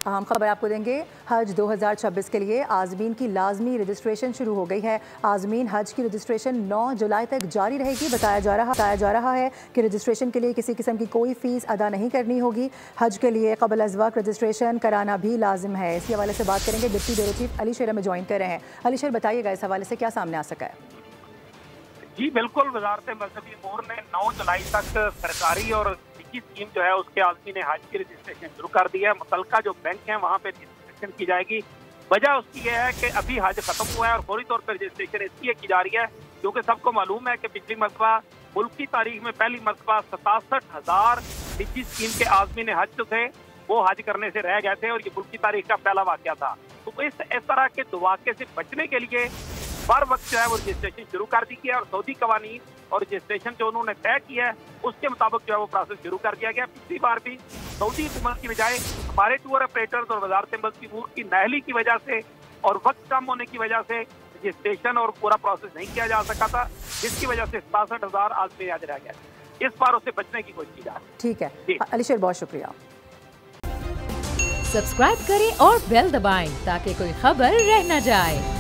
अहम खबर आपको देंगे। हज 2026 के लिए आज़मीन की लाजमी रजिस्ट्रेशन शुरू हो गई है। आज़मीन हज की रजिस्ट्रेशन 9 जुलाई तक जारी रहेगी। बताया जा रहा है कि रजिस्ट्रेशन के लिए किसी किस्म की कोई फ़ीस अदा नहीं करनी होगी। हज के लिए क़ब्ल अज़ वक्त रजिस्ट्रेशन कराना भी लाजिम है। इसी हवाले से बात करेंगे, डिप्टी ब्यूरो चीफ अली शेर हमें ज्वाइन कर रहे हैं। अली शेर, बताइएगा इस हवाले से क्या सामने आ सका है? जी बिल्कुल, वज़ारत मज़हबी अमूर ने 9 जुलाई तक सरकारी और निजी स्कीम जो है उसके आज़मीन हज की रजिस्ट्रेशन शुरू कर दी है। मुतल्लिका जो बैंक हैं वहाँ पे रजिस्ट्रेशन की जाएगी। वजह उसकी यह है कि अभी हज खत्म हुआ है और फौरी तौर पर रजिस्ट्रेशन इसलिए की जा रही है क्योंकि सबको मालूम है कि पिछली मरतबा मुल्क की तारीख में पहली मरतबा 67,000 निजी स्कीम के आज़मीन हज जो थे वो हज करने से रह गए थे और ये मुल्क की तारीख का पहला वाक़या था। तो इस तरह के वाक़े से बचने के लिए बर वक्त जो है वो रजिस्ट्रेशन शुरू कर दी गया और सऊदी कवानीन और रजिस्ट्रेशन जो उन्होंने तय किया है उसके मुताबिक जो है वो प्रोसेस शुरू कर दिया गया। पिछली बार भी सऊदी हुकूमत की बजाय हमारे टूर ऑपरेटर्स और वज़ारत मज़हबी अमूर की नाअहली की वजह से और वक्त कम होने की वजह से रजिस्ट्रेशन और पूरा प्रोसेस नहीं किया जा सका था, जिसकी वजह से 67,000 आदमी आज रह गया। इस बार उससे बचने की कोशिश की जा रही है। ठीक है अली शेर, बहुत शुक्रिया। सब्सक्राइब करें और बेल दबाएं ताकि कोई खबर रह न जाए।